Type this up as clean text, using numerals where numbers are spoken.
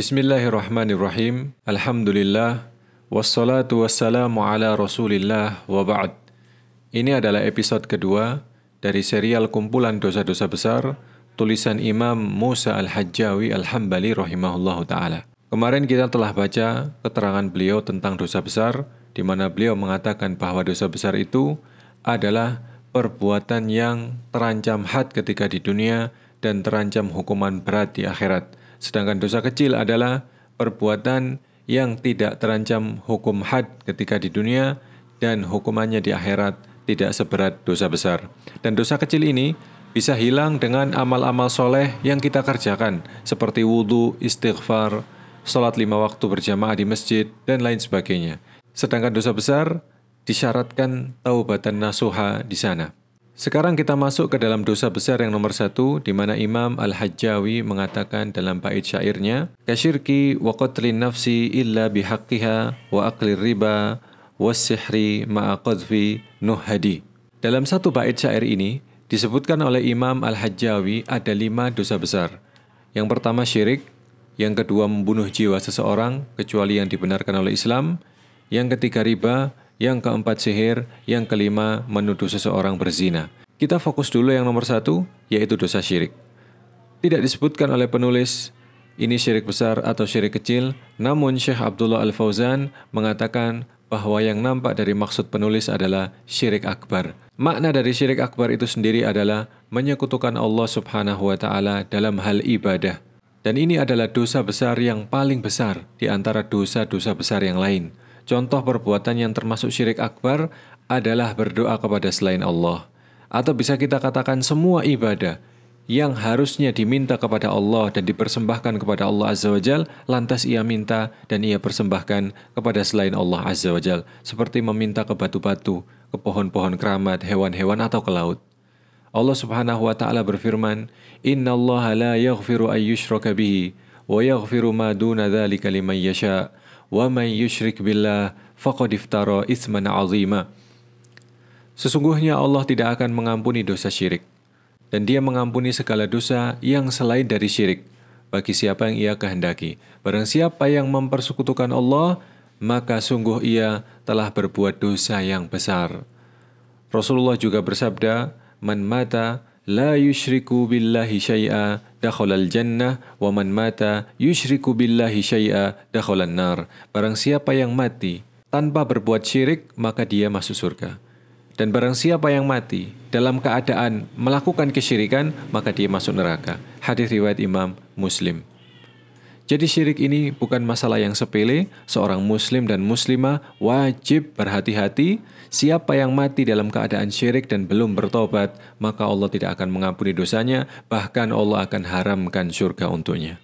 Bismillahirrahmanirrahim. Alhamdulillah. Wassalatu wassalamu ala rasulillah wa ba'd. Ini adalah episode kedua dari serial kumpulan dosa-dosa besar tulisan Imam Musa Al-Hajjawi Al-Hambali rahimahullahu ta'ala. Kemarin kita telah baca keterangan beliau tentang dosa besar, di mana beliau mengatakan bahwa dosa besar itu adalah perbuatan yang terancam had ketika di dunia dan terancam hukuman berat di akhirat. Sedangkan dosa kecil adalah perbuatan yang tidak terancam hukum had ketika di dunia dan hukumannya di akhirat tidak seberat dosa besar. Dan dosa kecil ini bisa hilang dengan amal-amal soleh yang kita kerjakan, seperti wudhu, istighfar, sholat 5 waktu berjamaah di masjid, dan lain sebagainya. Sedangkan dosa besar disyaratkan taubatan nasuha di sana. Sekarang kita masuk ke dalam dosa besar yang nomor 1, di mana Imam Al-Hajjawi mengatakan dalam bait syairnya, "Kasyirki wa qatlin nafsi illa bihaqqiha wa aqlir riba was-sihri ma'a qadhfi nuhadi." Dalam satu bait syair ini disebutkan oleh Imam Al-Hajjawi ada 5 dosa besar. Yang pertama syirik, yang kedua membunuh jiwa seseorang kecuali yang dibenarkan oleh Islam, yang ketiga riba, yang keempat sihir, yang kelima menuduh seseorang berzina. Kita fokus dulu yang nomor 1, yaitu dosa syirik. Tidak disebutkan oleh penulis ini syirik besar atau syirik kecil, namun Syekh Abdullah Al-Fauzan mengatakan bahwa yang nampak dari maksud penulis adalah syirik akbar. Makna dari syirik akbar itu sendiri adalah menyekutukan Allah Subhanahu wa Ta'ala dalam hal ibadah. Dan ini adalah dosa besar yang paling besar di antara dosa-dosa besar yang lain. Contoh perbuatan yang termasuk syirik akbar adalah berdoa kepada selain Allah. Atau bisa kita katakan semua ibadah yang harusnya diminta kepada Allah dan dipersembahkan kepada Allah Azza wa Jal, lantas ia minta dan ia persembahkan kepada selain Allah Azza wa Jal, seperti meminta ke batu-batu, ke pohon-pohon keramat, hewan-hewan atau ke laut. Allah Subhanahu wa Ta'ala berfirman, "Inna Allah la yaghfiru an yushraka bihi wa yaghfiru ma duna dzalika liman yasha'. Wa may yusyrik billah faqad iftara itsman 'azima." Sesungguhnya Allah tidak akan mengampuni dosa syirik, dan Dia mengampuni segala dosa yang selain dari syirik bagi siapa yang Ia kehendaki. Barang siapa yang mempersekutukan Allah, maka sungguh ia telah berbuat dosa yang besar. Rasulullah juga bersabda, "Man mata la yusyriku billahi syai'a dakhalal jannah wa man mata yusyriku billahi syai'a dakhalan nar." Barang siapa yang mati tanpa berbuat syirik, maka dia masuk surga. Dan barang siapa yang mati dalam keadaan melakukan kesyirikan, maka dia masuk neraka. Hadis riwayat Imam Muslim. Jadi syirik ini bukan masalah yang sepele. Seorang muslim dan muslimah wajib berhati-hati. Siapa yang mati dalam keadaan syirik dan belum bertobat, maka Allah tidak akan mengampuni dosanya, bahkan Allah akan haramkan surga untuknya.